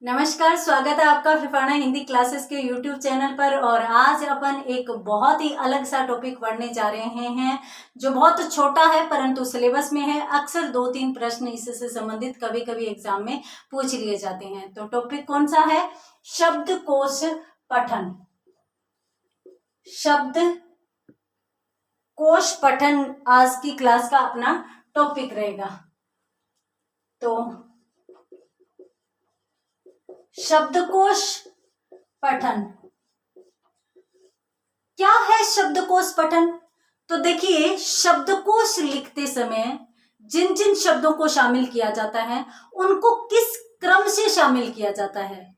नमस्कार, स्वागत है आपका फिफाना हिंदी क्लासेस के यूट्यूब चैनल पर। और आज अपन एक बहुत ही अलग सा टॉपिक पढ़ने जा रहे हैं जो बहुत छोटा है परंतु सिलेबस में है। अक्सर 2-3 प्रश्न इससे संबंधित कभी कभी एग्जाम में पूछ लिए जाते हैं। तो टॉपिक कौन सा है? शब्दकोश पठन। शब्दकोश पठन आज की क्लास का अपना टॉपिक रहेगा। तो शब्दकोश पठन क्या है? शब्दकोश पठन तो देखिए, शब्दकोश लिखते समय जिन जिन शब्दों को शामिल किया जाता है उनको किस क्रम से शामिल किया जाता है,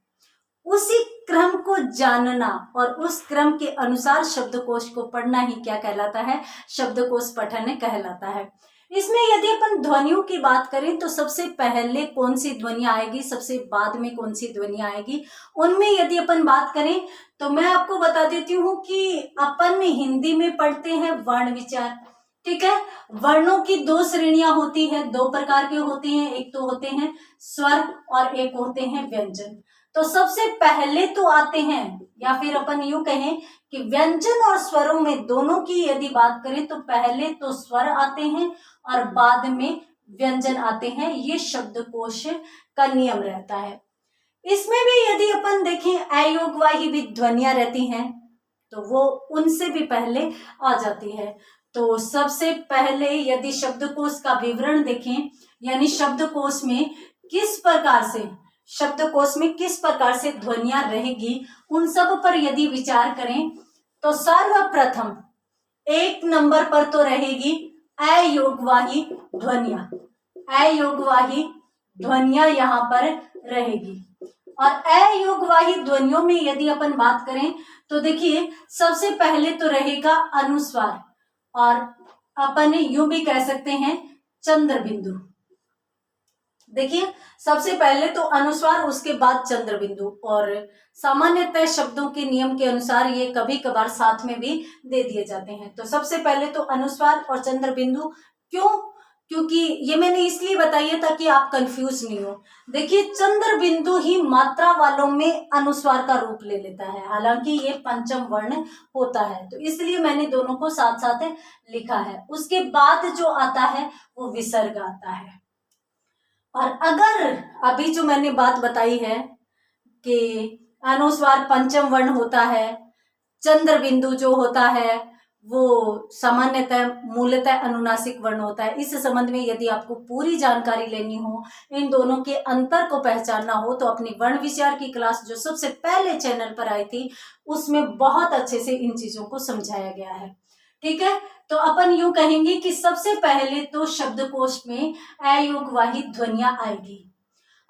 उसी क्रम को जानना और उस क्रम के अनुसार शब्दकोश को पढ़ना ही क्या कहलाता है? शब्दकोश पठन कहलाता है। इसमें यदि अपन ध्वनियों की बात करें तो सबसे पहले कौन सी ध्वनि आएगी, सबसे बाद में कौन सी ध्वनि आएगी, उनमें यदि अपन बात करें तो मैं आपको बता देती हूँ कि अपन हिंदी में पढ़ते हैं वर्ण विचार। ठीक है, वर्णों की 2 श्रेणियां होती है, 2 प्रकार के होते हैं। एक तो होते हैं स्वर और एक होते हैं व्यंजन। तो सबसे पहले तो आते हैं, या फिर अपन यूं कहें कि व्यंजन और स्वरों में दोनों की यदि बात करें तो पहले तो स्वर आते हैं और बाद में व्यंजन आते हैं। ये शब्दकोश का नियम रहता है। इसमें भी यदि अपन देखें अयोगवाही भी ध्वनियां रहती हैं तो वो उनसे भी पहले आ जाती है। तो सबसे पहले यदि शब्दकोश का विवरण देखें, यानी शब्दकोश में किस प्रकार से ध्वनियां रहेगी, उन सब पर यदि विचार करें तो सर्वप्रथम 1 नंबर पर तो रहेगी अयोगवाही ध्वनियां। अयोगवाही ध्वनियां यहाँ पर रहेगी। और अयोगवाही ध्वनियों में यदि अपन बात करें तो देखिए, सबसे पहले तो रहेगा अनुस्वार, और अपन यूं भी कह सकते हैं चंद्र बिंदु। देखिए, सबसे पहले तो अनुस्वार, उसके बाद चंद्र बिंदु। और सामान्यतः शब्दों के नियम के अनुसार ये कभी कभार साथ में भी दे दिए जाते हैं। तो सबसे पहले तो अनुस्वार और चंद्र बिंदु। क्यों? क्योंकि ये मैंने इसलिए बताई है ताकि आप कंफ्यूज नहीं हो। देखिए, चंद्र बिंदु ही मात्रा वालों में अनुस्वार का रूप ले लेता है, हालांकि ये पंचम वर्ण होता है, तो इसलिए मैंने दोनों को साथ साथ लिखा है। उसके बाद जो आता है वो विसर्ग आता है। और अगर अभी जो मैंने बात बताई है कि अनुस्वार पंचम वर्ण होता है, चंद्र बिंदु जो होता है वो सामान्यतः मूलतः अनुनासिक वर्ण होता है। इस संबंध में यदि आपको पूरी जानकारी लेनी हो, इन दोनों के अंतर को पहचानना हो, तो अपनी वर्ण विचार की क्लास जो सबसे पहले चैनल पर आई थी उसमें बहुत अच्छे से इन चीजों को समझाया गया है। ठीक है, तो अपन यूं कहेंगे कि सबसे पहले तो शब्दकोश में अयोगवाही ध्वनियां आएगी।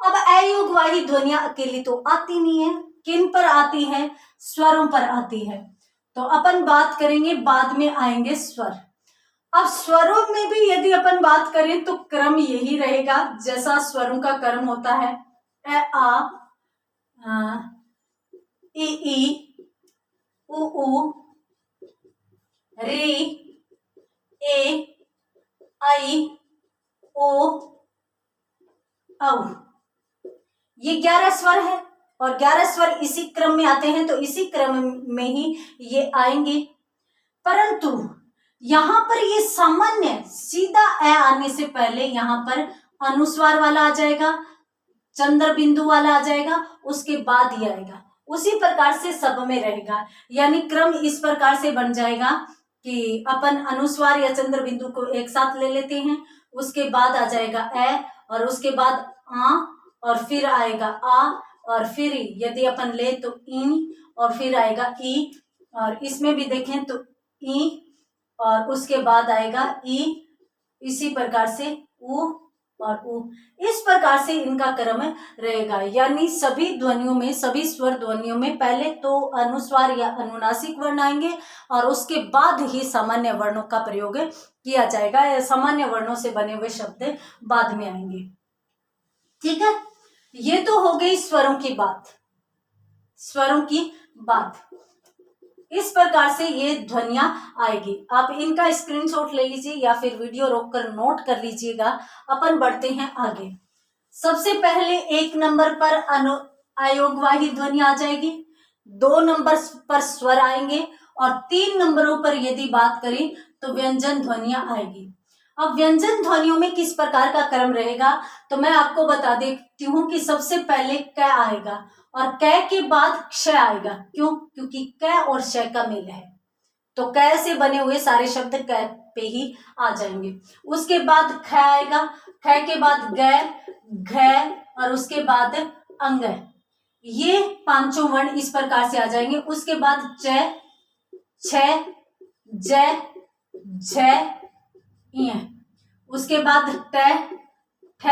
अब अयोगवाही ध्वनियां अकेली तो आती नहीं है, किन पर आती है? स्वरों पर आती है। तो अपन बात करेंगे, बाद में आएंगे स्वर। अब स्वरों में भी यदि अपन बात करें तो क्रम यही रहेगा जैसा स्वरों का क्रम होता है। ए आ, ई उ री, ए, आई, ओ, औ। ये 11 स्वर है और 11 स्वर इसी क्रम में आते हैं, तो इसी क्रम में ही ये आएंगे। परंतु यहां पर ये सामान्य सीधा ए आने से पहले यहां पर अनुस्वार वाला आ जाएगा, चंद्र बिंदु वाला आ जाएगा, उसके बाद ही आएगा। उसी प्रकार से सब में रहेगा, यानी क्रम इस प्रकार से बन जाएगा कि अपन अनुस्वार या चंद्र बिंदु को एक साथ ले लेते हैं, उसके बाद आ जाएगा ए, और उसके बाद आ, और फिर आएगा आ, और फिर यदि अपन ले तो ई, और फिर आएगा ई, और इसमें भी देखें तो ई, और उसके बाद आएगा ई, इसी प्रकार से उ और उ। इस प्रकार से इनका क्रम रहेगा, यानी सभी ध्वनियों में, सभी स्वर ध्वनियों में पहले तो अनुस्वार या अनुनासिक वर्ण आएंगे और उसके बाद ही सामान्य वर्णों का प्रयोग किया जाएगा, या सामान्य वर्णों से बने हुए शब्द बाद में आएंगे। ठीक है, ये तो हो गई स्वरों की बात। इस प्रकार से ये ध्वनियां आएगी। आप इनका स्क्रीनशॉट ले लीजिए या फिर वीडियो रोककर नोट कर लीजिएगा। अपन बढ़ते हैं आगे। सबसे पहले 1 नंबर पर अयोगवाही ध्वनि आ जाएगी, 2 नंबर पर स्वर आएंगे और 3 नंबरों पर यदि बात करें तो व्यंजन ध्वनियां आएगी। अब व्यंजन ध्वनियों में किस प्रकार का क्रम रहेगा तो मैं आपको बता देती हूं कि सबसे पहले क आएगा और क के बाद क्ष आएगा। क्यों? क्योंकि क और श का मेल है, तो क से बने हुए सारे शब्द क पे ही आ जाएंगे। उसके बाद ख आएगा, ख के बाद ग, घ और उसके बाद अंग। ये पांचों वर्ण इस प्रकार से आ जाएंगे। उसके बाद च, छ, ज, झ, य। उसके बाद ट, ठ,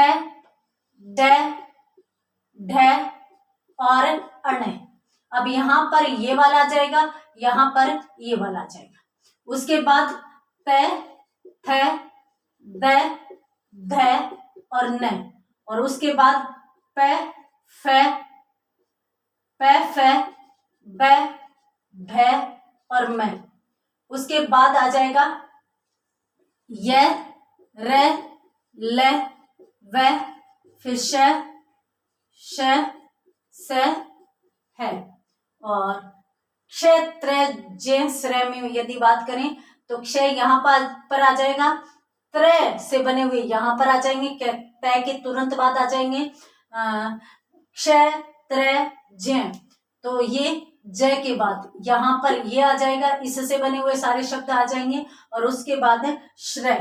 ड, ढ और अण। अब यहां पर ये वाला आ जाएगा, यहां पर ये वाला आ जाएगा। उसके बाद त, थ, द, ध और न और उसके बाद प, फ, ब, भ और म। उसके बाद आ जाएगा य, र, ल, व, फिर श, स, है। और क्षेत्र जे श्र में यदि बात करें तो क्षय यहाँ पर आ जाएगा, त्र से बने हुए यहाँ पर आ जाएंगे, तय के तुरंत बाद आ जाएंगे क्षय, त्र, ज। तो ये ज के बाद यहाँ पर ये आ जाएगा, इससे बने हुए सारे शब्द आ जाएंगे। और उसके बाद श्र,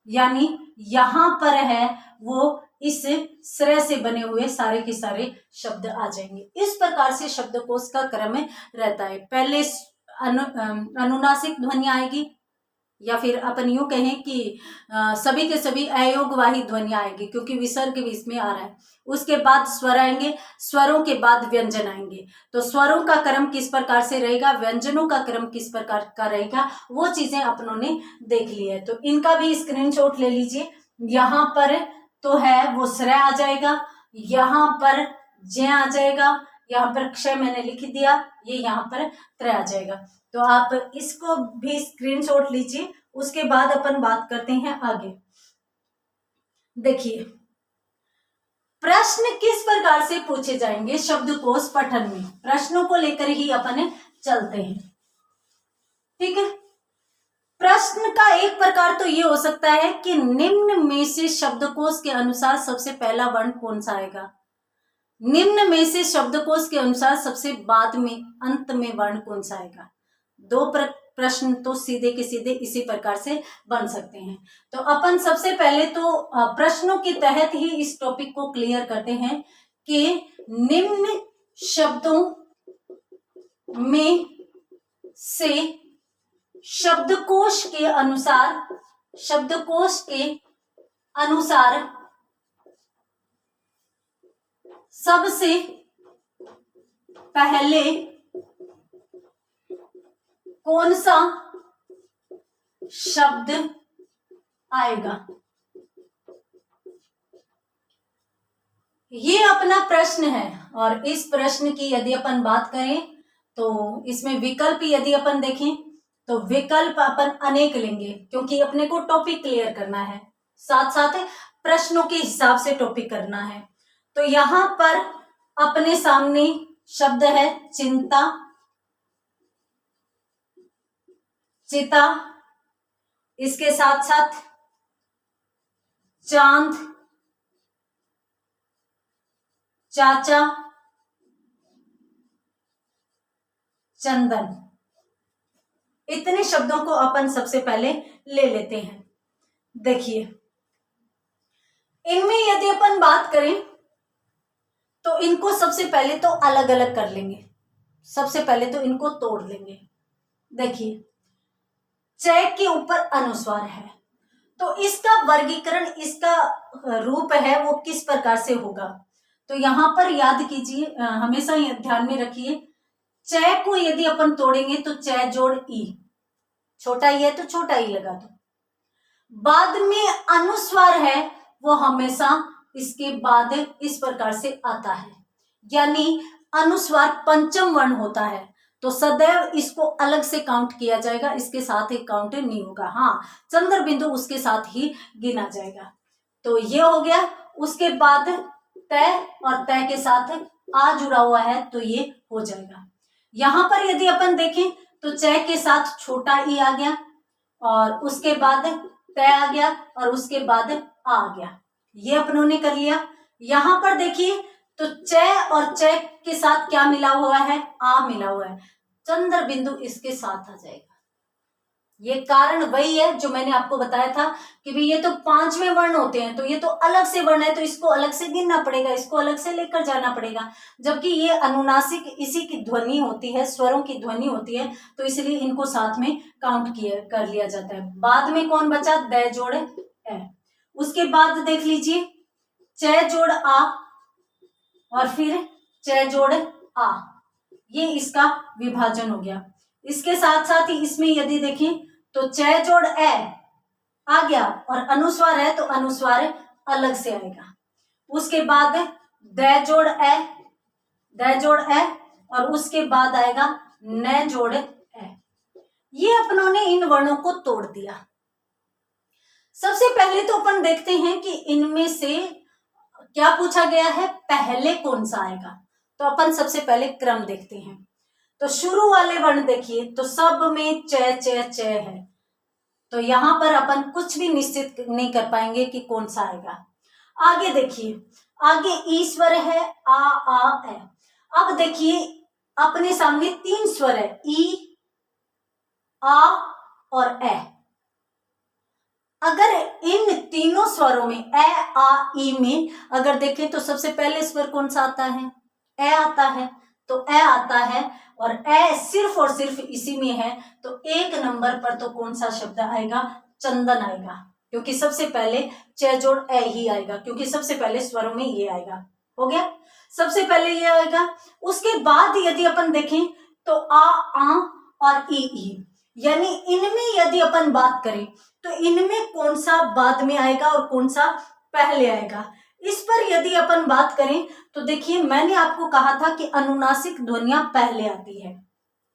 यानी यहाँ पर है वो इस श्र से बने हुए सारे के सारे शब्द आ जाएंगे। इस प्रकार से शब्दकोश का क्रम रहता है। पहले अनुनासिक ध्वनि आएगी, या फिर अपन यूं कहें कि सभी के सभी अयोगवाही ध्वनि आएगी क्योंकि विसर्ग भी इसमें आ रहा है। उसके बाद स्वर आएंगे, स्वरों के बाद व्यंजन आएंगे। तो स्वरों का क्रम किस प्रकार से रहेगा, व्यंजनों का क्रम किस प्रकार का रहेगा, वो चीजें अपनों ने देख ली है। तो इनका भी स्क्रीनशॉट ले लीजिए। यहाँ पर तो है वो श्र आ जाएगा, यहाँ पर ज आ जाएगा, यहाँ पर क्षय मैंने लिख दिया, ये यहाँ पर त्र आ जाएगा। तो आप इसको भी स्क्रीनशॉट लीजिए। उसके बाद अपन बात करते हैं आगे। देखिए प्रश्न किस प्रकार से पूछे जाएंगे शब्दकोश पठन में, प्रश्नों को लेकर ही अपन चलते हैं। ठीक है, प्रश्न का एक प्रकार तो ये हो सकता है कि निम्न में से शब्दकोश के अनुसार सबसे पहला वर्ण कौन सा आएगा, निम्न में से शब्दकोश के अनुसार सबसे बाद में अंत में वर्ण कौन सा आएगा। दो प्रश्न तो सीधे के सीधे इसी प्रकार से बन सकते हैं। तो अपन सबसे पहले तो प्रश्नों के तहत ही इस टॉपिक को क्लियर करते हैं कि निम्न शब्दों में से शब्दकोश के अनुसार सबसे पहले कौन सा शब्द आएगा, ये अपना प्रश्न है। और इस प्रश्न की यदि अपन बात करें तो इसमें विकल्प यदि अपन देखें तो विकल्प अपन अनेक लेंगे क्योंकि अपने को टॉपिक क्लियर करना है, साथ साथ प्रश्नों के हिसाब से टॉपिक करना है। तो यहां पर अपने सामने शब्द है चिंता, चिता, इसके साथ साथ चांद, चाचा, चंदन। इतने शब्दों को अपन सबसे पहले ले लेते हैं। देखिए इनमें यदि अपन बात करें तो इनको सबसे पहले तो अलग अलग कर लेंगे, सबसे पहले तो इनको तोड़ लेंगे। देखिए च के ऊपर अनुस्वार है तो इसका वर्गीकरण, इसका रूप है वो किस प्रकार से होगा। तो यहां पर याद कीजिए, हमेशा ध्यान में रखिए, च को यदि अपन तोड़ेंगे तो च जोड़ ई, छोटा ई है तो छोटा ई लगा दो। बाद में अनुस्वार है वो हमेशा इसके बाद इस प्रकार से आता है, यानी अनुस्वार पंचम वर्ण होता है तो सदैव इसको अलग से काउंट किया जाएगा, इसके साथ ही काउंट नहीं होगा। हाँ, चंद्र बिंदु उसके साथ ही गिना जाएगा। तो ये हो गया। उसके बाद तय और तय के साथ आ जुड़ा हुआ है तो ये हो जाएगा। यहां पर यदि अपन देखें तो च के साथ छोटा ई आ गया और उसके बाद त आ गया और उसके बाद आ गया, ये अपनों ने कर लिया। यहां पर देखिए तो च और च के साथ क्या मिला हुआ है, आ मिला हुआ है, चंद्र बिंदु इसके साथ आ जाएगा। ये कारण वही है जो मैंने आपको बताया था कि भाई ये तो पांचवें वर्ण होते हैं, तो ये तो अलग से वर्ण है, तो इसको अलग से गिनना पड़ेगा, इसको अलग से लेकर जाना पड़ेगा, जबकि ये अनुनासिक इसी की ध्वनि होती है, स्वरों की ध्वनि होती है, तो इसलिए इनको साथ में काउंट किया कर लिया जाता है। बाद में कौन बचा, द जोड़ ए। उसके बाद देख लीजिए च जोड़ आ और फिर च जोड़ आ, ये इसका विभाजन हो गया। इसके साथ साथ ही इसमें यदि देखें तो च जोड़ ए आ गया और अनुस्वार है तो अनुस्वार अलग से आएगा। उसके बाद द जोड़ ए और उसके बाद आएगा न जोड़ ए। ये अपनों ने इन वर्णों को तोड़ दिया। सबसे पहले तो अपन देखते हैं कि इनमें से क्या पूछा गया है, पहले कौन सा आएगा, तो अपन सबसे पहले क्रम देखते हैं। तो शुरू वाले वर्ण देखिए तो सब में च च च है, तो यहां पर अपन कुछ भी निश्चित नहीं कर पाएंगे कि कौन सा आएगा। आगे देखिए, आगे ई स्वर है आ ए। अब देखिए अपने सामने तीन स्वर है, ई आ और ए। अगर इन तीनों स्वरों में ए आ ई में अगर देखें तो सबसे पहले स्वर कौन सा आता है, ए आता है, तो ए आता है और ए सिर्फ और सिर्फ इसी में है, तो एक नंबर पर तो कौन सा शब्द आएगा, चंदन आएगा, क्योंकि सबसे पहले च जोड़ ए ही आएगा, क्योंकि सबसे पहले स्वरों में ये आएगा। हो गया, सबसे पहले ये आएगा। उसके बाद यदि अपन देखें तो आ और ई, यानी इनमें यदि अपन बात करें तो इनमें कौन सा बाद में आएगा और कौन सा पहले आएगा। इस पर यदि अपन बात करें तो देखिए मैंने आपको कहा था कि अनुनासिक ध्वनियां पहले आती है,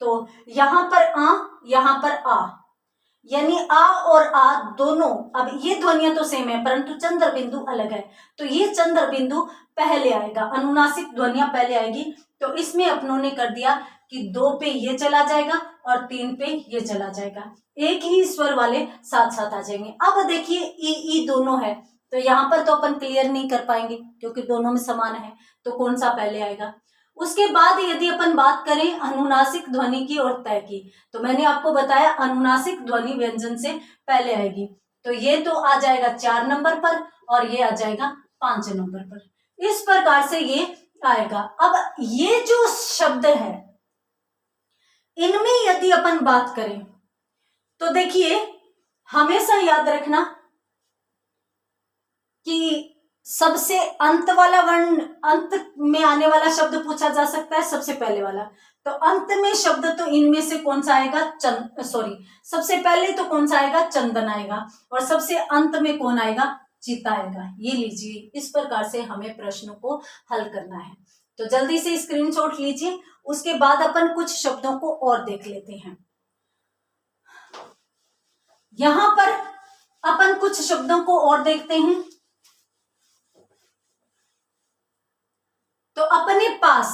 तो यहां पर आ यहां पर आ, यानी आ और आ दोनों, अब ये ध्वनियां तो सेम है परंतु चंद्र बिंदु अलग है, तो ये चंद्र बिंदु पहले आएगा, अनुनासिक ध्वनियां पहले आएगी। तो इसमें अपनों ने कर दिया कि 2 पे ये चला जाएगा और 3 पे ये चला जाएगा, एक ही स्वर वाले साथ साथ आ जाएंगे। अब देखिए ई दोनों है, तो यहाँ पर तो अपन क्लियर नहीं कर पाएंगे क्योंकि दोनों में समान है, तो कौन सा पहले आएगा। उसके बाद यदि अपन बात करें अनुनासिक ध्वनि की और तय की, तो मैंने आपको बताया अनुनासिक ध्वनि व्यंजन से पहले आएगी, तो ये तो आ जाएगा 4 नंबर पर और ये आ जाएगा 5 नंबर पर। इस प्रकार से ये आएगा। अब ये जो शब्द है इनमें यदि अपन बात करें तो देखिए हमेशा याद रखना कि सबसे अंत वाला वर्ण, अंत में आने वाला शब्द पूछा जा सकता है, सबसे पहले वाला, तो अंत में शब्द तो इनमें से कौन सा आएगा, सबसे पहले तो कौन सा आएगा, चंदन आएगा, और सबसे अंत में कौन आएगा, चिता आएगा। ये लीजिए, इस प्रकार से हमें प्रश्नों को हल करना है। तो जल्दी से स्क्रीनशॉट लीजिए, उसके बाद अपन कुछ शब्दों को और देख लेते हैं। यहां पर अपन कुछ शब्दों को और देखते हैं। तो अपने पास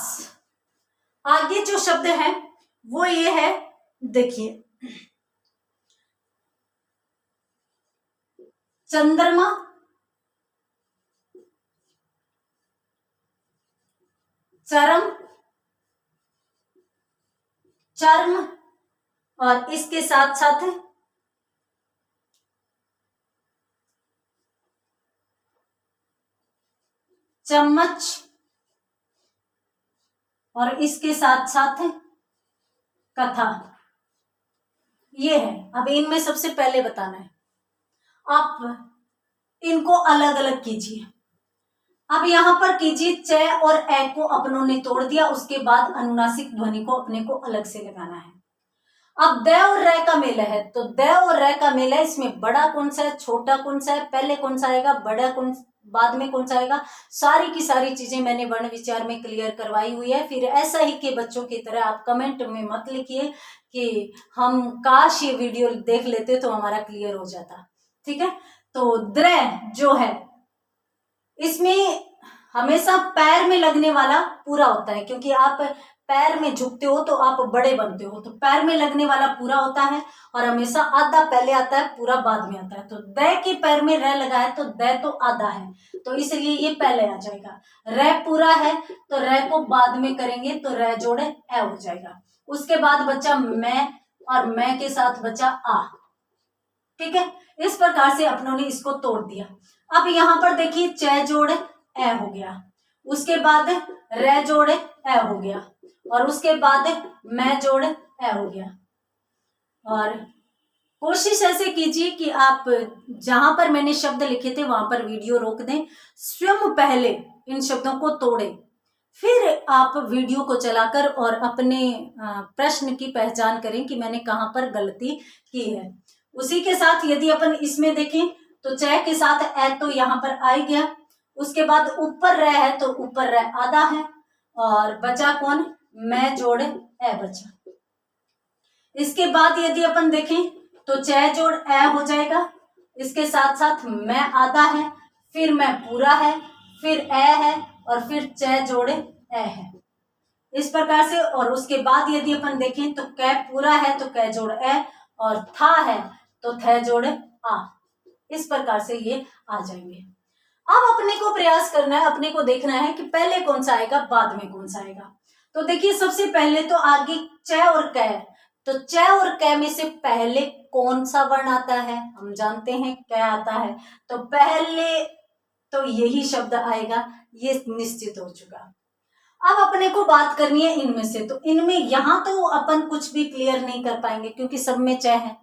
आगे जो शब्द है वो ये है, देखिए चंद्रमा, चरम, चर्म और इसके साथ साथ चम्मच और इसके साथ साथ कथा, ये है। अब इनमें सबसे पहले बताना है, आप इनको अलग अलग कीजिए। अब यहां पर कीजिए, च और ए को अपनों ने तोड़ दिया, उसके बाद अनुनासिक ध्वनि को अपने को अलग से लगाना है। अब द और रे का मेल है, तो द और रे का मेल है, इसमें बड़ा कौन सा है, छोटा कौन सा है, पहले कौन सा आएगा, बड़ा कौन, बाद में कौन सा आएगा, सारी की सारी चीजें मैंने वर्ण विचार में क्लियर करवाई हुई है। फिर ऐसा ही के बच्चों की तरह आप कमेंट में मत लिखिए कि हम काश ये वीडियो देख लेते तो हमारा क्लियर हो जाता, ठीक है। तो द्र जो है इसमें हमेशा पैर में लगने वाला पूरा होता है, क्योंकि आप पैर में झुकते हो तो आप बड़े बनते हो, तो पैर में लगने वाला पूरा होता है और हमेशा आधा पहले आता है, पूरा बाद में आता है। तो द के पैर में र लगा है तो द तो आधा है, तो इसलिए ये पहले आ जाएगा। र पूरा है तो र को बाद में करेंगे तो र जोड़े ए हो जाएगा। उसके बाद बचा मैं, और मैं के साथ बचा आ। ठीक है, इस प्रकार से अपनों ने इसको तोड़ दिया। अब यहां पर देखिए च जोड़े ए हो गया, उसके बाद र जोड़े ए हो गया, और उसके बाद मैं जोड़े ए हो गया। और कोशिश ऐसे कीजिए कि आप जहां पर मैंने शब्द लिखे थे वहां पर वीडियो रोक दें, स्वयं पहले इन शब्दों को तोड़ें, फिर आप वीडियो को चलाकर और अपने प्रश्न की पहचान करें कि मैंने कहां पर गलती की है। उसी के साथ यदि अपन इसमें देखें तो च के साथ ए तो यहाँ पर आ गया, उसके बाद ऊपर रह है तो ऊपर रह आधा है, और बचा कौन, मैं जोड़ ए बचा। इसके बाद यदि अपन देखें तो च जोड़ ए हो जाएगा, इसके साथ साथ मैं आधा है, फिर मैं पूरा है, फिर ए है, और फिर च जोड़े ए है, इस प्रकार से। और उसके बाद यदि अपन देखें तो क पूरा है तो क जोड़ ए, और था है तो थ जोड़े आ, इस प्रकार से ये आ जाएंगे। अब अपने को प्रयास करना है, अपने को देखना है कि पहले कौन सा आएगा बाद में कौन सा आएगा। तो देखिए सबसे पहले तो आगे च और क, तो च और क में से पहले कौन सा वर्ण आता है, हम जानते हैं क आता है, तो पहले तो यही शब्द आएगा, ये निश्चित हो चुका। अब अपने को बात करनी है इनमें से, तो इनमें यहां तो अपन कुछ भी क्लियर नहीं कर पाएंगे क्योंकि सब में च है,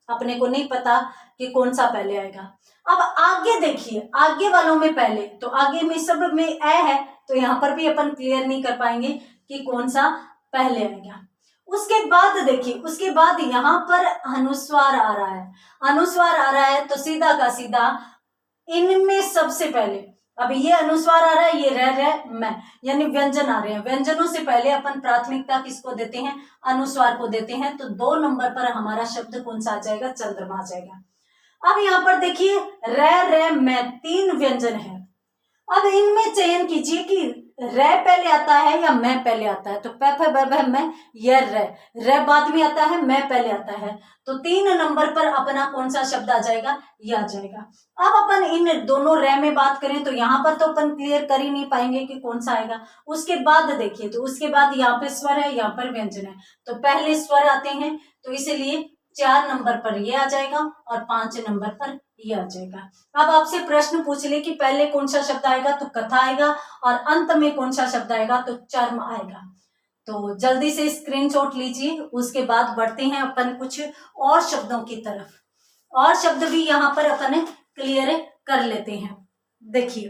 अपने को नहीं पता कि कौन सा पहले आएगा। अब आगे देखिए, आगे वालों में पहले, तो आगे में सब में ए है, तो यहाँ पर भी अपन क्लियर नहीं कर पाएंगे कि कौन सा पहले आएगा। उसके बाद देखिए, उसके बाद यहाँ पर अनुस्वार आ रहा है, अनुस्वार आ रहा है तो सीधा का सीधा इनमें सबसे पहले, अब ये अनुस्वार आ रहा है, ये रह मैं, यानी व्यंजन आ रहे हैं, व्यंजनों से पहले अपन प्राथमिकता किसको देते हैं, अनुस्वार को देते हैं। तो 2 नंबर पर हमारा शब्द कौन सा आ जाएगा, चंद्रमा आ जाएगा। अब यहाँ पर देखिए र मैं 3 व्यंजन है, अब इनमें चयन कीजिए कि र पहले आता है या मैं पहले आता है, तो प मैं, यह र बाद में आता है, मैं पहले आता है, तो 3 नंबर पर अपना कौन सा शब्द आ जाएगा, यह आ जाएगा। अब अपन इन दोनों र में बात करें तो यहाँ पर तो अपन क्लियर कर ही नहीं पाएंगे कि कौन सा आएगा। उसके बाद देखिए, तो उसके बाद यहाँ पे स्वर है, यहाँ पर व्यंजन है, तो पहले स्वर आते हैं, तो इसीलिए 4 नंबर पर ये आ जाएगा और 5 नंबर पर ये आ जाएगा। अब आपसे प्रश्न पूछ ले कि पहले कौन सा शब्द आएगा, तो कथा आएगा, और अंत में कौन सा शब्द आएगा, तो चर्म आएगा। तो जल्दी से स्क्रीनशॉट लीजिए, उसके बाद बढ़ते हैं अपन कुछ और शब्दों की तरफ, और शब्द भी यहाँ पर अपन क्लियर कर लेते हैं। देखिए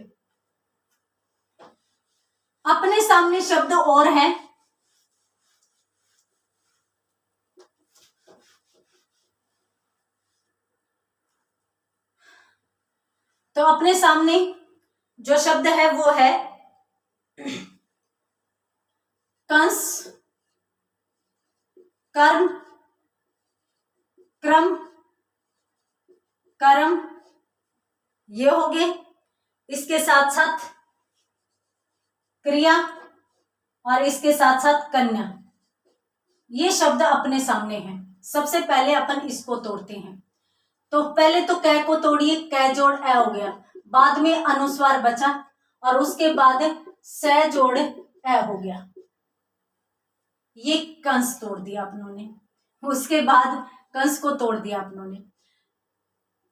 अपने सामने शब्द और हैं, तो अपने सामने जो शब्द है वो है कंस, कर्म, क्रम, कर्म, ये हो गए। इसके साथ साथ क्रिया, और इसके साथ साथ कन्या, ये शब्द अपने सामने हैं। सबसे पहले अपन इसको तोड़ते हैं, तो पहले तो कै को तोड़िए, कै जोड़ ए हो गया, बाद में अनुस्वार बचा, और उसके बाद स जोड़ ए हो गया, ये कंस तोड़ दिया अपनों ने। उसके बाद कंस को तोड़ दिया अपनों ने,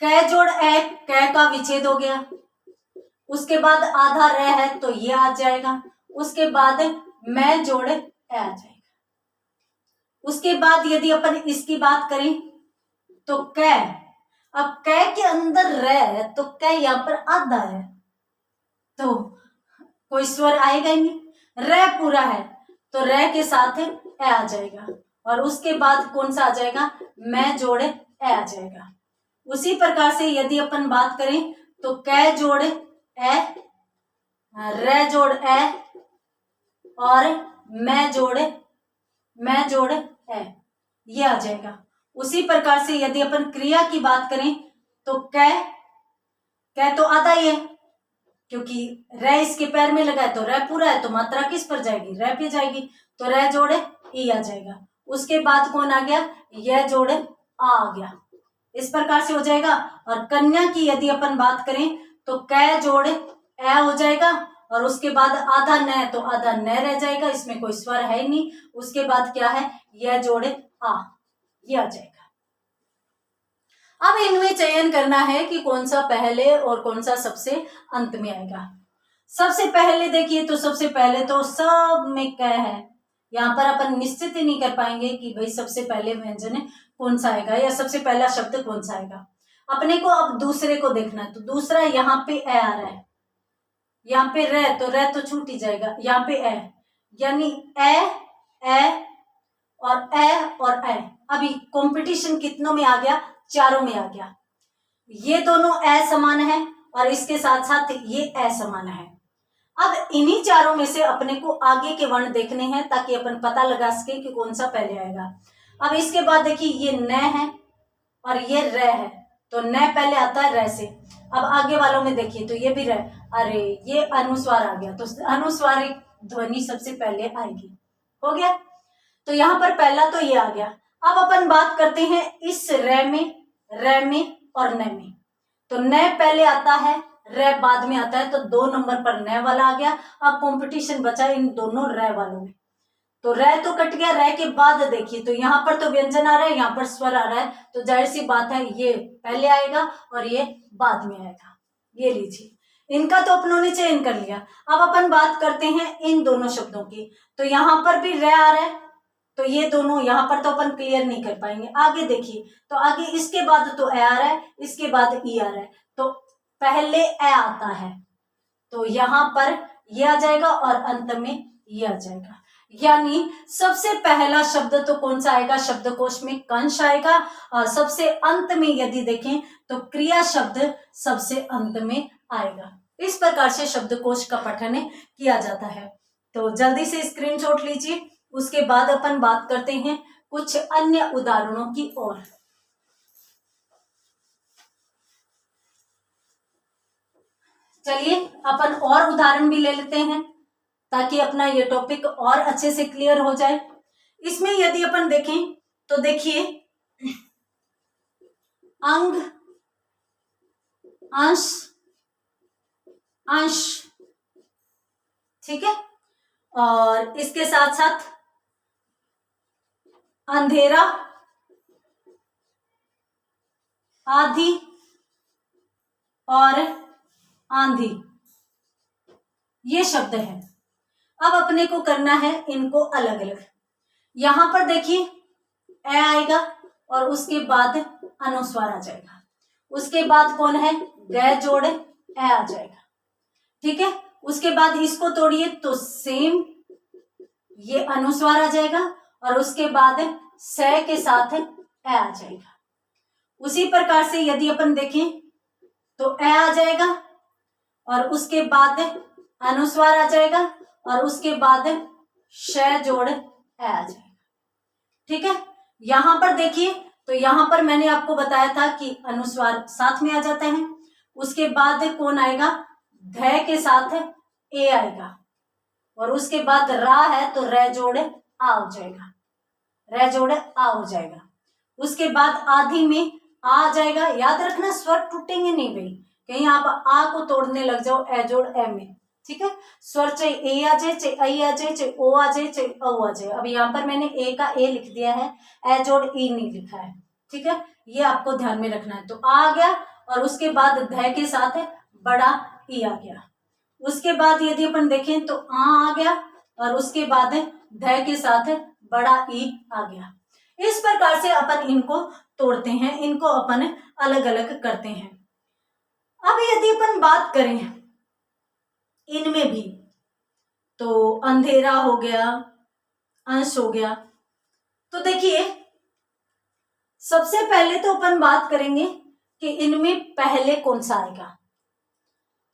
कै जोड़ ए, कै का विच्छेद हो गया, उसके बाद आधा रह है तो ये आ जाएगा, उसके बाद मैं जोड़ ए आ जाएगा। उसके बाद यदि अपन इसकी बात करें तो कै, अब कै के अंदर रह, तो कै यहाँ पर आधा है, तो कोई स्वर आएगा ही नहीं, रह पूरा है तो रह के साथ ए आ जाएगा, और उसके बाद कौन सा आ जाएगा, मैं जोड़े ए आ जाएगा। उसी प्रकार से यदि अपन बात करें तो कै जोड़े ए, रह जोड़ ए, और मैं जोड़े ए, ये आ जाएगा। उसी प्रकार से यदि अपन क्रिया की बात करें तो कै तो आधा ही है, क्योंकि रे इसके पैर में लगा है तो रे पूरा है, तो मात्रा किस पर जाएगी, रे पे जाएगी, तो रे जोड़े ई आ जाएगा। उसके बाद कौन आ गया, यह जोड़े आ गया। इस प्रकार से हो जाएगा। और कन्या की यदि अपन बात करें तो कै जोड़े ए हो जाएगा, और उसके बाद आधा न, तो आधा न रह जाएगा, इसमें कोई स्वर है ही नहीं। उसके बाद क्या है, यह जोड़े आ, ये आ जाएगा। अब इनमें चयन करना है कि कौन सा पहले और कौन सा सबसे अंत में आएगा। सबसे पहले देखिए, तो सबसे पहले तो सब में क है, यहाँ पर अपन निश्चित ही नहीं कर पाएंगे कि भाई सबसे पहले व्यंजन कौन सा आएगा या सबसे पहला शब्द कौन सा आएगा। अपने को अब दूसरे को देखना है, तो दूसरा यहाँ पे ए आ रहा है, यहाँ पे रे, तो रे तो छूट ही जाएगा, यहाँ पे ए, यानी ए और ए। अभी कंपटीशन कितनों में आ गया, चारों में आ गया। ये दोनों ए समान है और इसके साथ साथ ये ए समान है। अब इन्हीं चारों में से अपने को आगे के वर्ण देखने हैं ताकि अपन पता लगा सके कि कौन सा पहले आएगा। अब इसके बाद देखिए, ये न है और ये रे है, तो न पहले आता है रे से। अब आगे वालों में देखिए, तो ये भी रे, अरे ये अनुस्वार आ गया, तो अनुस्वारिक ध्वनि सबसे पहले आएगी। हो गया, तो यहाँ पर पहला तो ये आ गया। अब अपन बात करते हैं इस रे में और न में। तो न पहले आता है, रे बाद में आता है, तो 2 नंबर पर न वाला आ गया। अब कंपटीशन बचा इन दोनों रे वालों में। तो रे तो कट गया, रे के बाद देखिए, तो यहाँ पर तो व्यंजन आ रहा है, यहाँ पर स्वर आ रहा है, तो जाहिर सी बात है ये पहले आएगा और ये बाद में आएगा। ये लीजिए, इनका तो अपनों ने चयन कर लिया। अब अपन बात करते हैं इन दोनों शब्दों की। तो यहाँ पर भी रे आ रहा है, तो ये दोनों यहाँ पर तो अपन क्लियर नहीं कर पाएंगे। आगे देखिए, तो आगे इसके बाद तो ए आ रहा है, इसके बाद ई आ रहा है, तो पहले ए आता है, तो यहाँ पर ये आ जाएगा और अंत में ये आ जाएगा। यानी सबसे पहला शब्द तो कौन सा आएगा, शब्दकोश में कंश आएगा, और सबसे अंत में यदि देखें तो क्रिया शब्द सबसे अंत में आएगा। इस प्रकार से शब्दकोश का पठन किया जाता है। तो जल्दी से स्क्रीनशॉट लीजिए। उसके बाद अपन बात करते हैं कुछ अन्य उदाहरणों की ओर। चलिए अपन और उदाहरण भी ले लेते हैं ताकि अपना ये टॉपिक और अच्छे से क्लियर हो जाए। इसमें यदि अपन देखें तो देखिए, अंग, अंश, अंश, ठीक है, और इसके साथ साथ अंधेरा, आधी और आंधी, ये शब्द है। अब अपने को करना है इनको अलग अलग। यहां पर देखिए ए आएगा और उसके बाद अनुस्वार आ जाएगा, उसके बाद कौन है, ग जोड़े ए आ जाएगा, ठीक है। उसके बाद इसको तोड़िए तो सेम ये अनुस्वार आ जाएगा और उसके बाद से के साथ ए आ जाएगा। उसी प्रकार से यदि अपन देखें तो ए आ जाएगा और उसके बाद अनुस्वार आ जाएगा और उसके बाद श जोड़ ए आ जाएगा, ठीक है। यहां पर देखिए, तो यहां पर मैंने आपको बताया था कि अनुस्वार साथ में आ जाता है। उसके बाद कौन आएगा, ध के साथ ए आएगा और उसके बाद रा है तो रे जोड़े आ हो जाएगा, रे जोड़े आ हो जाएगा। उसके बाद आधी में आ जाएगा। याद रखना स्वर टूटेंगे नहीं भाई, कहीं आप आ को तोड़ने लग जाओ ए जोड़ ए में, ठीक है। स्वर चाहे ए आ जाए, चाहे आई आ जाए, चाहे ओ आ जाए, चाहे औ आ जाए। अब यहाँ पर मैंने ए का ए लिख दिया है, ए जोड़ ई नहीं लिखा है, ठीक है, ये आपको ध्यान में रखना है। तो आ गया और उसके बाद ध के साथ बड़ा ई आ गया। उसके बाद यदि अपन देखें तो आ गया और उसके बाद ध के साथ बड़ा ई आ गया। इस प्रकार से अपन इनको तोड़ते हैं, इनको अपन अलग अलग करते हैं। अब यदि अपन बात करें इनमें भी, तो अंधेरा हो गया, अंश हो गया, तो देखिए सबसे पहले तो अपन बात करेंगे कि इनमें पहले कौन सा आएगा।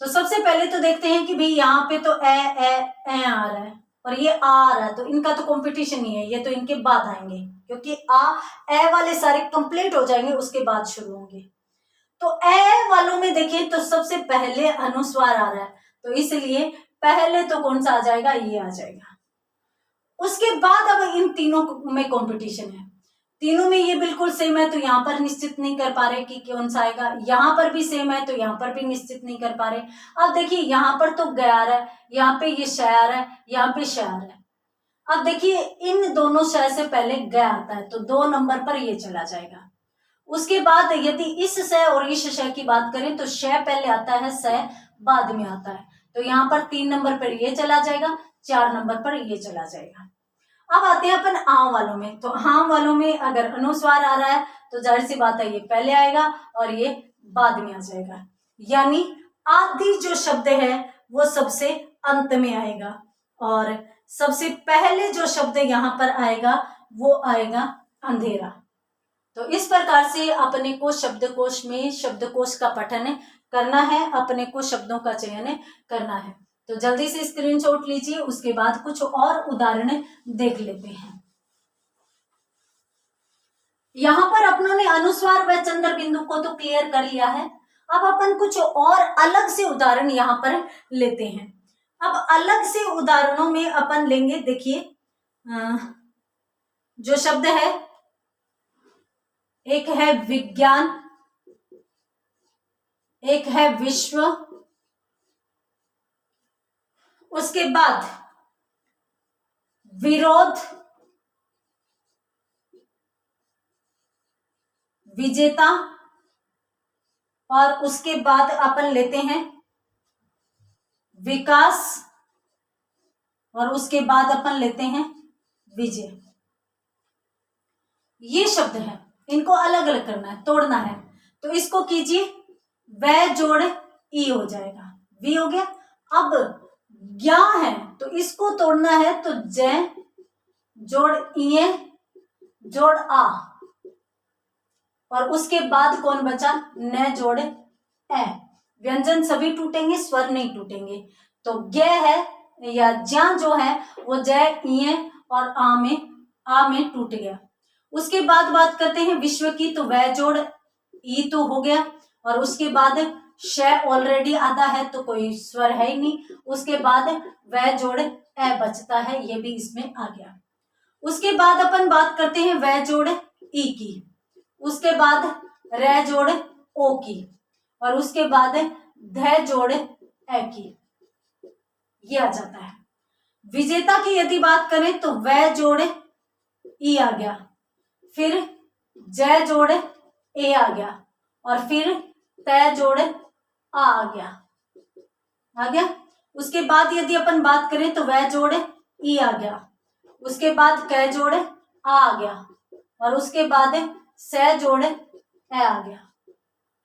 तो सबसे पहले तो देखते हैं कि भाई यहाँ पे तो ए आ रहा है और ये आ रहा है, तो इनका तो कंपटीशन ही है, ये तो इनके बाद आएंगे क्योंकि ए वाले सारे कंप्लीट हो जाएंगे उसके बाद शुरू होंगे। तो ए वालों में देखिए तो सबसे पहले अनुस्वार आ रहा है, तो इसलिए पहले तो कौन सा आ जाएगा, ये आ जाएगा। उसके बाद अब इन तीनों में कंपटीशन है, तीनों में ये बिल्कुल सेम है, तो यहाँ पर निश्चित नहीं कर पा रहे कि कौन सा आएगा। यहाँ पर भी सेम है, तो यहाँ पर भी निश्चित नहीं कर पा रहे। अब देखिए यहाँ पर तो गयार है, यहाँ पे ये शयार है, यहाँ पे शयार है। अब देखिए इन दोनों शय से पहले ग आता है, तो 2 नंबर पर ये चला जाएगा। उसके बाद यदि इस शय और इस शय की बात करें तो शय पहले आता है, शय बाद में आता है, तो यहाँ पर 3 नंबर पर ये चला जाएगा, 4 नंबर पर ये चला जाएगा। अब आते हैं अपन आम वालों में, तो आम वालों में अगर अनुस्वार आ रहा है तो जाहिर सी बात है ये पहले आएगा और ये बाद में आ जाएगा, यानी आदि जो शब्द है वो सबसे अंत में आएगा और सबसे पहले जो शब्द यहाँ पर आएगा वो आएगा अंधेरा। तो इस प्रकार से अपने को शब्दकोश में शब्दकोश का पठन करना है, अपने को शब्दों का चयन करना है। तो जल्दी से स्क्रीनशॉट लीजिए, उसके बाद कुछ और उदाहरण देख लेते हैं। यहां पर अपनों ने अनुस्वार व चंद्र बिंदु को तो क्लियर कर लिया है। अब अपन कुछ और अलग से उदाहरण यहां पर लेते हैं। अब अलग से उदाहरणों में अपन लेंगे, देखिए जो शब्द है, एक है विज्ञान, एक है विश्व, उसके बाद विरोध, विजेता, और उसके बाद अपन लेते हैं विकास, और उसके बाद अपन लेते हैं विजय। ये शब्द है, इनको अलग अलग करना है, तोड़ना है। तो इसको कीजिए, वह जोड़ ई हो जाएगा, वी हो गया। अब ज्ञा है तो इसको तोड़ना है, तो जय जोड़ इए जोड़ आ, और उसके बाद कौन बचा, न जोड़ ए। व्यंजन सभी टूटेंगे, स्वर नहीं टूटेंगे। तो ग है या ज्या जो है वो जय इए और आ में टूट गया। उसके बाद बात करते हैं विश्व की, तो वह जोड़ ई तो हो गया, और उसके बाद श ऑलरेडी आधा है तो कोई स्वर है ही नहीं। उसके बाद वह जोड़ ए बचता है, ये भी इसमें आ गया। उसके बाद अपन बात करते हैं वह जोड़ ई की, उसके बाद र जोड़ ओ की, और उसके बाद ध जोड़ ए की, ये आ जाता है। विजेता की यदि बात करें तो वह जोड़ ई आ गया, फिर जय जोड़ ए आ गया, और फिर तय जोड़ आ गया। उसके बाद यदि अपन बात करें तो वह जोड़ ई आ गया, उसके बाद क जोड़ आ गया, और उसके बाद स जोड़ ए आ गया,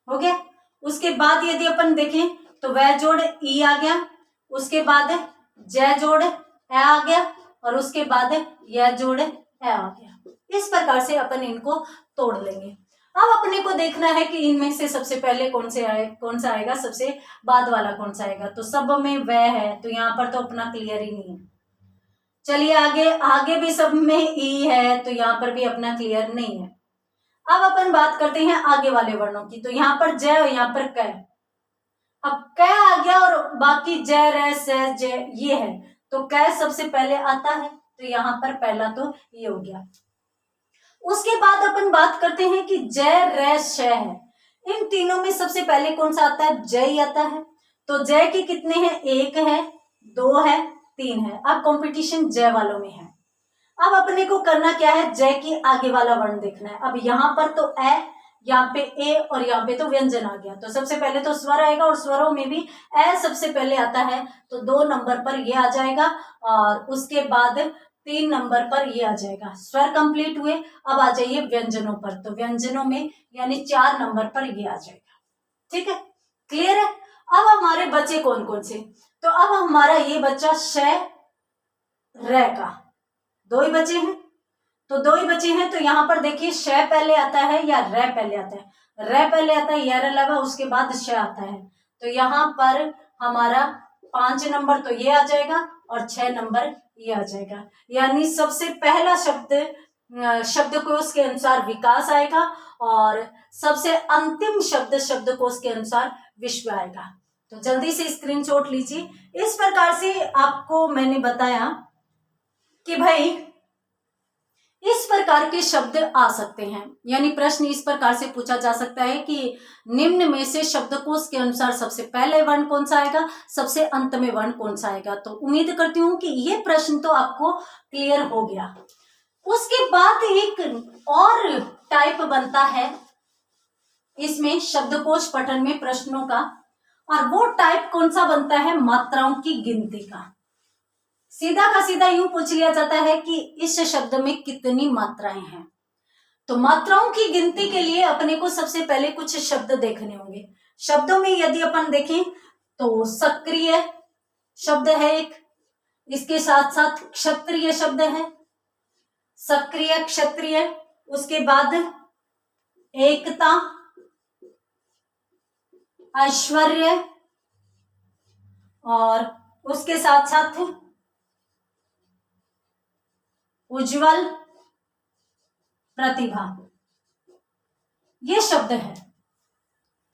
हो गया। उसके बाद यदि अपन देखें तो वह जोड़ ई आ गया, उसके बाद जय जोड़ ए आ गया, और उसके बाद यह जोड़ ए आ गया। इस प्रकार से अपन इनको तोड़ लेंगे। अब अपने को देखना है कि इनमें से सबसे पहले कौन सा आएगा, सबसे बाद वाला कौन सा आएगा। तो सब में वह है, तो यहाँ पर तो अपना क्लियर ही नहीं है। चलिए आगे भी सब में ई है, तो यहाँ पर भी अपना क्लियर नहीं है। अब अपन बात करते हैं आगे वाले वर्णों की, तो यहाँ पर जय और यहाँ पर क। अब क आ गया और बाकी जय र स जय ये है, तो क सबसे पहले आता है, तो यहाँ पर पहला तो ये हो गया। उसके बाद अपन बात करते हैं कि जय र श है, इन तीनों में सबसे पहले कौन सा आता है, जय आता है। तो जय के कितने हैं, 1 है, 2 है, 3 है। अब कंपटीशन जय वालों में है। अब अपने को करना क्या है, जय की आगे वाला वर्ण देखना है। अब यहाँ पर तो ए, यहाँ पे ए, और यहाँ पे तो व्यंजन आ गया, तो सबसे पहले तो स्वर आएगा, और स्वरों में भी ए सबसे पहले आता है, तो 2 नंबर पर ये आ जाएगा, और उसके बाद 3 नंबर पर ये आ जाएगा। स्वर कंप्लीट हुए, अब आ जाइए व्यंजनों पर, तो व्यंजनों में यानी 4 नंबर पर ये आ जाएगा। ठीक है, क्लियर है। अब हमारे बचे कौन कौन से, तो अब हमारा ये बच्चा श र का, 2 ही बचे हैं, तो 2 ही बचे हैं। तो यहाँ पर देखिए श पहले आता है या र पहले आता है, र पहले आता है, यर लगा, उसके बाद श आता है, तो यहाँ पर हमारा 5 नंबर तो ये आ जाएगा, और 6 नंबर ये आ जाएगा। यानी सबसे पहला शब्द शब्दकोश के अनुसार विकास आएगा और सबसे अंतिम शब्दकोश के अनुसार विश्व आएगा। तो जल्दी से स्क्रीनशॉट लीजिए। इस प्रकार से आपको मैंने बताया कि भाई इस प्रकार के शब्द आ सकते हैं, यानी प्रश्न इस प्रकार से पूछा जा सकता है कि निम्न में से शब्दकोश के अनुसार सबसे पहले वर्ण कौन सा आएगा, सबसे अंत में वर्ण कौन सा आएगा। तो उम्मीद करती हूं कि ये प्रश्न तो आपको क्लियर हो गया। उसके बाद एक और टाइप बनता है इसमें शब्दकोश पठन में प्रश्नों का, और वो टाइप कौन सा बनता है, मात्राओं की गिनती का। सीधा का सीधा यूं पूछ लिया जाता है कि इस शब्द में कितनी मात्राएं हैं। तो मात्राओं की गिनती के लिए अपने को सबसे पहले कुछ शब्द देखने होंगे। शब्दों में यदि अपन देखें तो सक्रिय शब्द है एक, इसके साथ साथ क्षत्रिय शब्द है, सक्रिय क्षत्रिय, उसके बाद एकता, ऐश्वर्य, और उसके साथ साथ उज्जवल, प्रतिभा, ये शब्द है।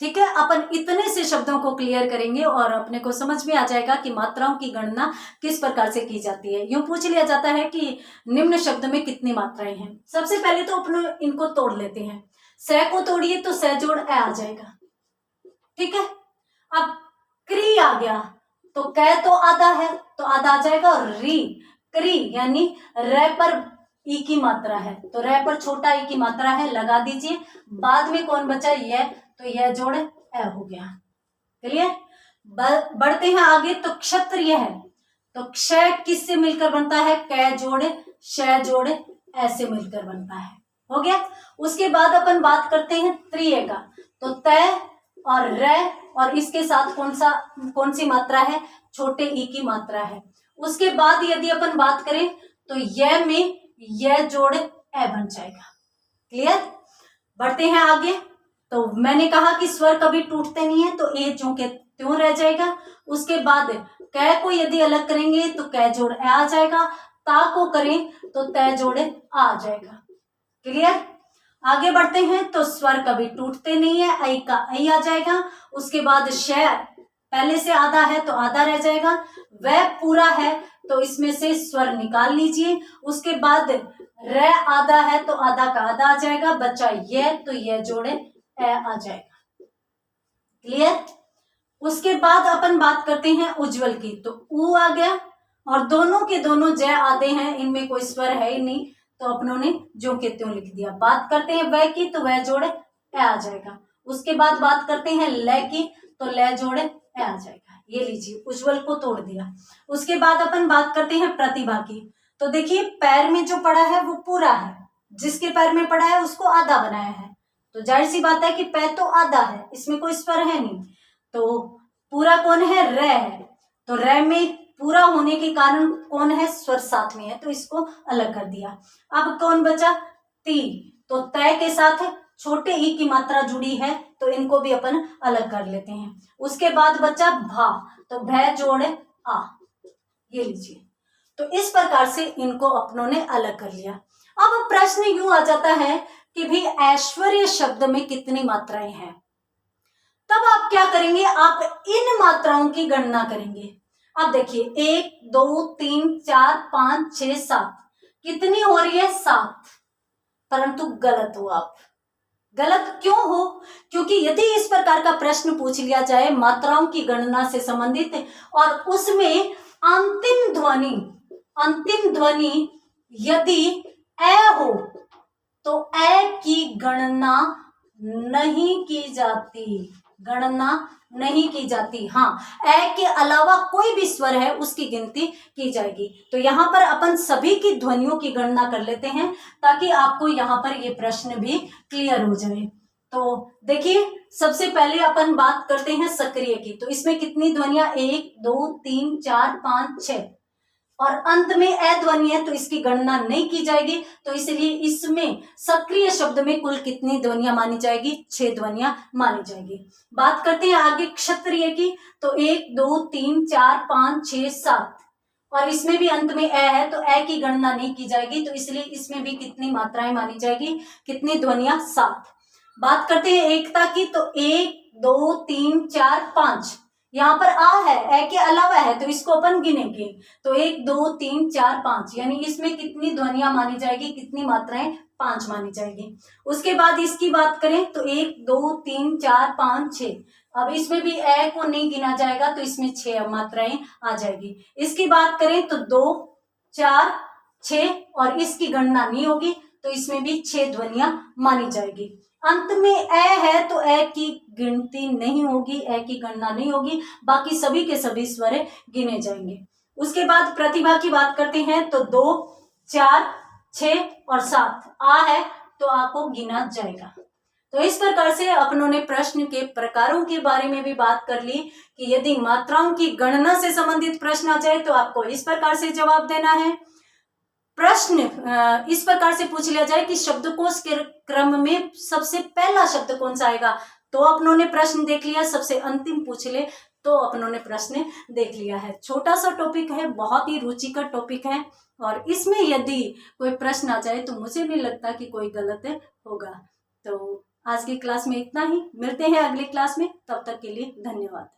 ठीक है, अपन इतने से शब्दों को क्लियर करेंगे और अपने को समझ में आ जाएगा कि मात्राओं की गणना किस प्रकार से की जाती है। यूं पूछ लिया जाता है कि निम्न शब्द में कितनी मात्राएं हैं। सबसे पहले तो अपन इनको तोड़ लेते हैं। स को तोड़िए तो स जोड़ ए आ जाएगा। ठीक है, अब क्री आ गया तो क तो आधा है तो आधा आ जाएगा, और री क्री यानी रे पर ई की मात्रा है तो रे पर छोटा ई की मात्रा है, लगा दीजिए। बाद में कौन बचा, यह, तो यह जोड़ ए हो गया। क्लियर, बढ़ते हैं आगे। तो क्षत्रिय है तो क्षय किससे मिलकर बनता है, कै जोड़ श जोड़ ऐसे मिलकर बनता है, हो गया। उसके बाद अपन बात करते हैं त्रिय का, तो तय और रे और इसके साथ कौन सी मात्रा है, छोटे ई की मात्रा है। उसके बाद यदि अपन बात करें तो यह में यह जोड़ ए बन जाएगा। क्लियर, बढ़ते हैं आगे। तो मैंने कहा कि स्वर कभी टूटते नहीं है तो ए जो के त्यों रह जाएगा। उसके बाद कै को यदि अलग करेंगे तो कै जोड़ ए आ जाएगा, ता को करें तो तय जोड़ आ जाएगा। क्लियर, आगे बढ़ते हैं। तो स्वर कभी टूटते नहीं है, ऐ का ऐ आ जाएगा। उसके बाद श पहले से आधा है तो आधा रह जाएगा, वह पूरा है तो इसमें से स्वर निकाल लीजिए। उसके बाद रे आधा है तो आधा का आधा आ जाएगा, बचा ये तो यह जोड़े ए आ जाएगा। क्लियर, उसके बाद अपन बात करते हैं उज्जवल की, तो ऊ आ गया और दोनों के दोनों जय आधे हैं, इनमें कोई स्वर है ही नहीं तो अपनों ने जो के त्यों लिख दिया। बात करते हैं वह की, तो वह जोड़े ए आ जाएगा। उसके बाद बात करते हैं लय की, तो लय जोड़े ए आ जाएगा। ये लीजिए, उज्जवल को तोड़ दिया। उसके बाद अपन बात करते हैं प्रतिभा की, तो देखिए पैर में जो पड़ा है वो पूरा है, जिसके पैर में पड़ा है उसको आधा बनाया है, तो जाहिर सी बात है कि पैर तो आधा है, इसमें कोई स्वर है नहीं, तो पूरा कौन है, रे है। तो रे में पूरा होने के कारण कौन है, स्वर साथ में है, तो इसको अलग कर दिया। अब कौन बचा, ती, तो तय के साथ छोटे ई की मात्रा जुड़ी है तो इनको भी अपन अलग कर लेते हैं। उसके बाद बचा भा, तो भय जोड़ आ, ये लीजिए। तो इस प्रकार से इनको अपनों ने अलग कर लिया। अब प्रश्न यूं आ जाता है कि भी ऐश्वर्य शब्द में कितनी मात्राएं हैं। तब आप क्या करेंगे, आप इन मात्राओं की गणना करेंगे। अब देखिए 1 2 3 4 5 6 7, कितनी हो रही है, 7, परंतु गलत हो आप। गलत क्यों हो, क्योंकि यदि इस प्रकार का प्रश्न पूछ लिया जाए मात्राओं की गणना से संबंधित और उसमें अंतिम ध्वनि यदि ए हो तो ए की गणना नहीं की जाती। हाँ, ए के अलावा कोई भी स्वर है उसकी गिनती की जाएगी। तो यहाँ पर अपन सभी की ध्वनियों की गणना कर लेते हैं ताकि आपको यहाँ पर ये प्रश्न भी क्लियर हो जाए। तो देखिए सबसे पहले अपन बात करते हैं सक्रिय की, तो इसमें कितनी ध्वनियां, 1 2 3 4 5 6 और अंत में ए ध्वनि है तो इसकी गणना नहीं की जाएगी। तो इसलिए इसमें सक्रिय शब्द में कुल कितनी ध्वनियां मानी जाएगी, 6 ध्वनियां मानी जाएगी। बात करते हैं आगे क्षत्रिय की, तो 1 2 3 4 5 6 7 और इसमें भी अंत में ए है तो ए की गणना नहीं की जाएगी, तो इसलिए इसमें भी कितनी मात्राएं मानी जाएगी, कितनी ध्वनियां, 7। बात करते हैं एकता की, तो 1 2 3 4 5, यहाँ पर आ है, ए के अलावा है तो इसको अपन गिनेंगे, तो 1 2 3 4 5, यानी इसमें कितनी ध्वनियां मानी जाएगी, कितनी मात्राएं, 5 मानी जाएगी। उसके बाद इसकी बात करें तो 1 2 3 4 5 6, अब इसमें भी ए को नहीं गिना जाएगा तो इसमें 6 मात्राएं आ जाएगी। इसकी बात करें तो 2 4 6, और इसकी गणना नहीं होगी तो इसमें भी 6 ध्वनियां मानी जाएगी। अंत में ए है तो ए की गिनती नहीं होगी, ए की गणना नहीं होगी, बाकी सभी के सभी स्वर गिने जाएंगे। उसके बाद प्रतिभा की बात करते हैं तो 2 4 6 और 7, आ है तो आ को गिना जाएगा। तो इस प्रकार से अपनों ने प्रश्न के प्रकारों के बारे में भी बात कर ली कि यदि मात्राओं की गणना से संबंधित प्रश्न आ जाए तो आपको इस प्रकार से जवाब देना है। प्रश्न इस प्रकार से पूछ लिया जाए कि शब्दकोश के क्रम में सबसे पहला शब्द कौन सा आएगा, तो अपनों ने प्रश्न देख लिया। सबसे अंतिम पूछ ले तो अपनों ने प्रश्न देख लिया है। छोटा सा टॉपिक है, बहुत ही रुचि का टॉपिक है, और इसमें यदि कोई प्रश्न आ जाए तो मुझे नहीं लगता कि कोई गलत होगा। तो आज की क्लास में इतना ही, मिलते हैं अगली क्लास में, तब तक के लिए धन्यवाद।